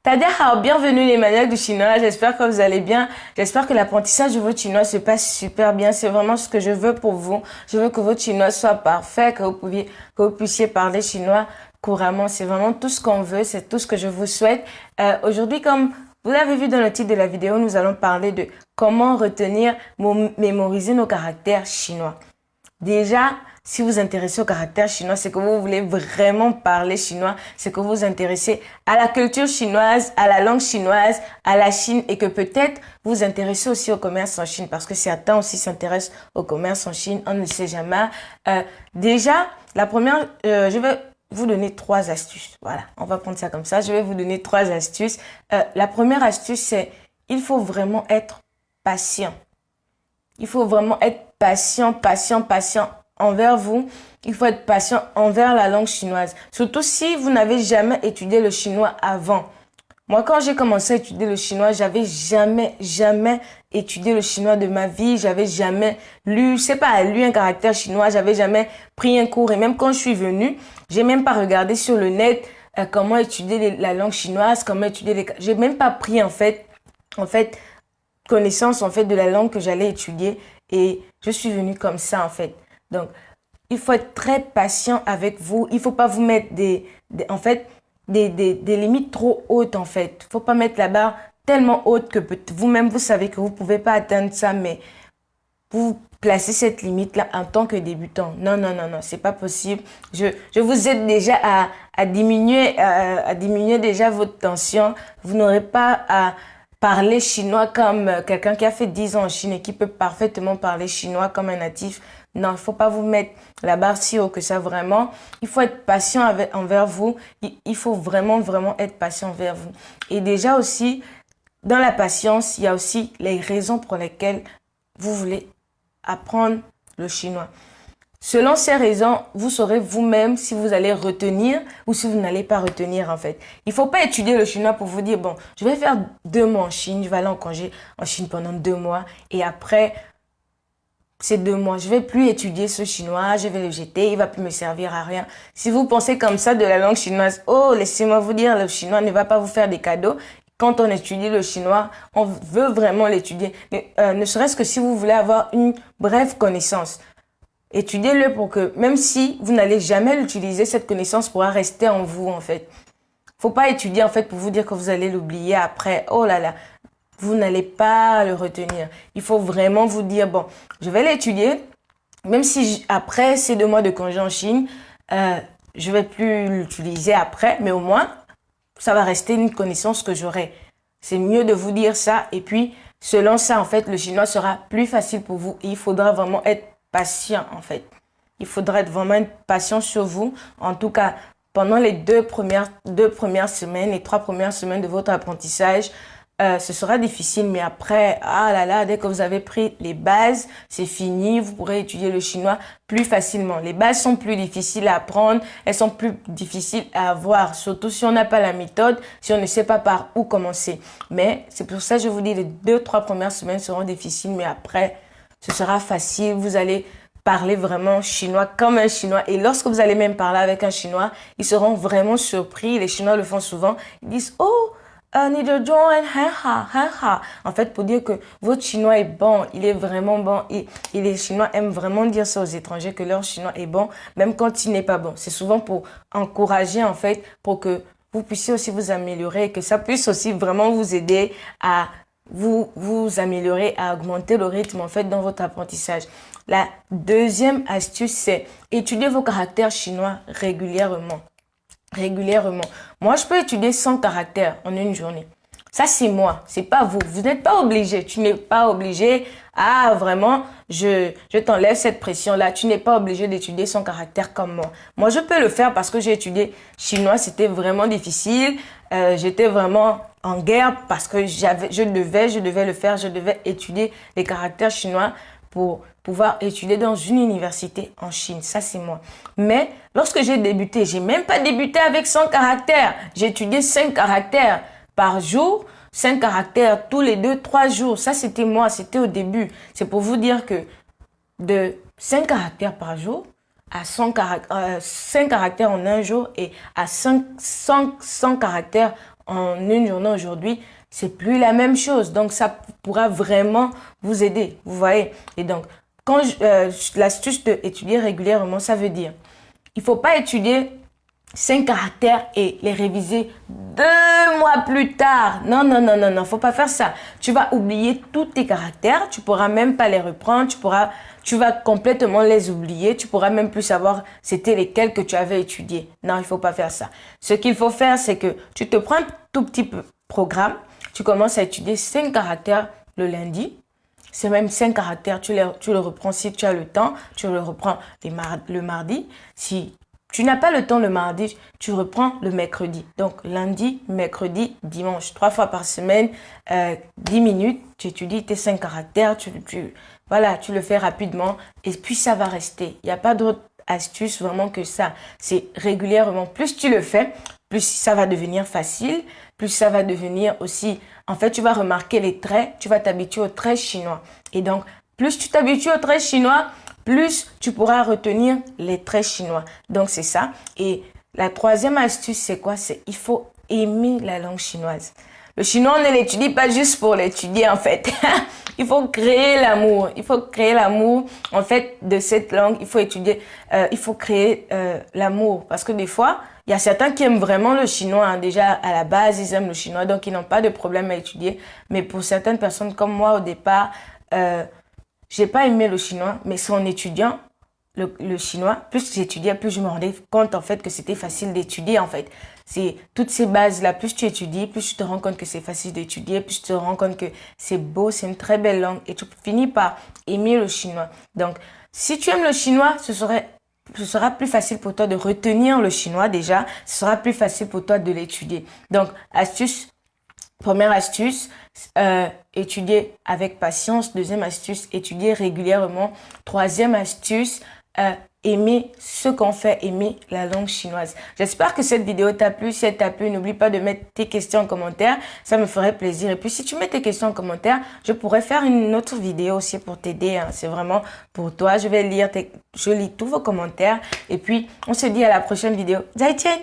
Tadahao, bienvenue les maniaques du chinois, j'espère que vous allez bien, j'espère que l'apprentissage de votre chinois se passe super bien, c'est vraiment ce que je veux pour vous, je veux que votre chinois soit parfait, que vous puissiez parler chinois couramment, c'est vraiment tout ce qu'on veut, c'est tout ce que je vous souhaite. Aujourd'hui, comme vous l'avez vu dans le titre de la vidéo, nous allons parler de comment retenir, mémoriser nos caractères chinois. Déjà, si vous vous intéressez au caractère chinois, c'est que vous voulez vraiment parler chinois, c'est que vous vous intéressez à la culture chinoise, à la langue chinoise, à la Chine et que peut-être vous vous intéressez aussi au commerce en Chine parce que certains aussi s'intéressent au commerce en Chine, on ne sait jamais. Déjà, la première, je vais vous donner 3 astuces. Voilà, on va prendre ça comme ça. Je vais vous donner 3 astuces. La première astuce, c'est il faut vraiment être patient. Il faut vraiment être patient envers vous. Il faut être patient envers la langue chinoise. Surtout si vous n'avez jamais étudié le chinois avant. Moi, quand j'ai commencé à étudier le chinois, j'avais jamais étudié le chinois de ma vie. J'avais jamais lu, je sais pas, lu un caractère chinois. J'avais jamais pris un cours. Et même quand je suis venue, j'ai même pas regardé sur le net comment étudier la langue chinoise, comment étudier les... J'ai même pas pris en fait, connaissance en fait de la langue que j'allais étudier et je suis venue comme ça en fait. Donc, il faut être très patient avec vous. Il faut pas vous mettre des limites trop hautes en fait. Faut pas mettre la barre tellement haute que vous-même vous savez que vous pouvez pas atteindre ça, mais vous placez cette limite-là en tant que débutant. Non, non, non, non, c'est pas possible. Je vous aide déjà à diminuer déjà votre tension. Vous n'aurez pas à parler chinois comme quelqu'un qui a fait 10 ans en Chine et qui peut parfaitement parler chinois comme un natif. Non, il faut pas vous mettre la barre si haut que ça vraiment. Il faut être patient envers vous. Il faut vraiment être patient envers vous. Et déjà aussi, dans la patience, il y a aussi les raisons pour lesquelles vous voulez apprendre le chinois. Selon ces raisons, vous saurez vous-même si vous allez retenir ou si vous n'allez pas retenir en fait. Il faut pas étudier le chinois pour vous dire, bon, je vais faire 2 mois en Chine, je vais aller en congé en Chine pendant 2 mois et après ces 2 mois, je vais plus étudier ce chinois, je vais le jeter, il va plus me servir à rien. Si vous pensez comme ça de la langue chinoise, oh, laissez-moi vous dire, le chinois ne va pas vous faire des cadeaux. Quand on étudie le chinois, on veut vraiment l'étudier. Ne serait-ce que si vous voulez avoir une brève connaissance. Étudiez-le pour que, même si vous n'allez jamais l'utiliser, cette connaissance pourra rester en vous, en fait. Faut pas étudier, en fait, pour vous dire que vous allez l'oublier après. Oh là là. Vous n'allez pas le retenir. Il faut vraiment vous dire, bon, je vais l'étudier. Même si après ces 2 mois de congé en Chine, je vais plus l'utiliser après, mais au moins, ça va rester une connaissance que j'aurai. C'est mieux de vous dire ça. Et puis, selon ça, en fait, le chinois sera plus facile pour vous. Et il faudra vraiment être patient en fait. Il faudra être vraiment patient sur vous. En tout cas, pendant les 2 premières semaines, les 3 premières semaines de votre apprentissage, ce sera difficile. Mais après, ah là là, dès que vous avez pris les bases, c'est fini. Vous pourrez étudier le chinois plus facilement. Les bases sont plus difficiles à apprendre. Elles sont plus difficiles à avoir. Surtout si on n'a pas la méthode, si on ne sait pas par où commencer. Mais c'est pour ça que je vous dis, les 2-3 premières semaines seront difficiles. Mais après, ce sera facile, vous allez parler vraiment chinois comme un chinois. Et lorsque vous allez même parler avec un chinois, ils seront vraiment surpris. Les chinois le font souvent. Ils disent, oh, ni de zhong ha. En fait, pour dire que votre chinois est bon, il est vraiment bon. Et les chinois aiment vraiment dire ça aux étrangers, que leur chinois est bon, même quand il n'est pas bon. C'est souvent pour encourager, en fait, pour que vous puissiez aussi vous améliorer et que ça puisse aussi vraiment vous aider à vous améliorer, à augmenter le rythme en fait dans votre apprentissage. La deuxième astuce, c'est étudier vos caractères chinois régulièrement. Moi, je peux étudier 100 caractères en une journée. Ça, c'est moi, c'est pas vous. Vous n'êtes pas obligé. Tu n'es pas obligé. Ah, vraiment, je t'enlève cette pression-là. Tu n'es pas obligé d'étudier 100 caractères comme moi. Moi, je peux le faire parce que j'ai étudié chinois. C'était vraiment difficile. J'étais vraiment en guerre parce que je devais le faire. Je devais étudier les caractères chinois pour pouvoir étudier dans une université en Chine. Ça, c'est moi. Mais lorsque j'ai débuté, j'ai même pas débuté avec 100 caractères. J'ai étudié 5 caractères par jour, 5 caractères tous les 2-3 jours. Ça, c'était moi, c'était au début. C'est pour vous dire que de 5 caractères par jour à 5 caractères en un jour et à 100 caractères en une journée aujourd'hui, c'est plus la même chose. Donc, ça pourra vraiment vous aider, vous voyez. Et donc, quand l'astuce d'étudier régulièrement, ça veut dire, il faut pas étudier 5 caractères et les réviser 2 mois plus tard. Non, non, non, non, non, faut pas faire ça. Tu vas oublier tous tes caractères, tu pourras même pas les reprendre, tu vas complètement les oublier, tu pourras même plus savoir c'était lesquels que tu avais étudiés. Non, il faut pas faire ça. Ce qu'il faut faire, c'est que tu te prends un tout petit programme, tu commences à étudier 5 caractères le lundi. C'est même 5 caractères, tu le reprends si tu as le temps, tu le reprends le mardi. Si tu n'as pas le temps le mardi, tu reprends le mercredi. Donc lundi, mercredi, dimanche, 3 fois par semaine, 10 minutes, tu étudies tes 5 caractères, voilà, tu le fais rapidement et puis ça va rester. Il n'y a pas d'autre astuce vraiment que ça. C'est régulièrement, plus tu le fais, plus ça va devenir facile, plus ça va devenir aussi, en fait, tu vas remarquer les traits, tu vas t'habituer aux traits chinois. Et donc, plus tu t'habitues aux traits chinois, plus tu pourras retenir les traits chinois. Donc, c'est ça. Et la troisième astuce, c'est quoi? C'est il faut aimer la langue chinoise. Le chinois, on ne l'étudie pas juste pour l'étudier, en fait. Il faut créer l'amour. Il faut créer l'amour, en fait, de cette langue. Il faut étudier, il faut créer l'amour. Parce que des fois, il y a certains qui aiment vraiment le chinois. Hein. Déjà, à la base, ils aiment le chinois, donc ils n'ont pas de problème à étudier. Mais pour certaines personnes comme moi, au départ, j'ai pas aimé le chinois, mais c'est en étudiant le chinois, plus j'étudiais, plus je me rendais compte en fait que c'était facile d'étudier en fait. C'est toutes ces bases-là, plus tu étudies, plus tu te rends compte que c'est facile d'étudier, plus tu te rends compte que c'est beau, c'est une très belle langue et tu finis par aimer le chinois. Donc, si tu aimes le chinois, ce sera plus facile pour toi de retenir le chinois déjà, ce sera plus facile pour toi de l'étudier. Donc, première astuce, étudier avec patience. Deuxième astuce, étudier régulièrement. Troisième astuce, aimer ce qu'on fait, aimer la langue chinoise. J'espère que cette vidéo t'a plu. Si elle t'a plu, n'oublie pas de mettre tes questions en commentaire. Ça me ferait plaisir. Et puis, si tu mets tes questions en commentaire, je pourrais faire une autre vidéo aussi pour t'aider. Hein. C'est vraiment pour toi. Je lis tous vos commentaires. Et puis, on se dit à la prochaine vidéo. Zai tian!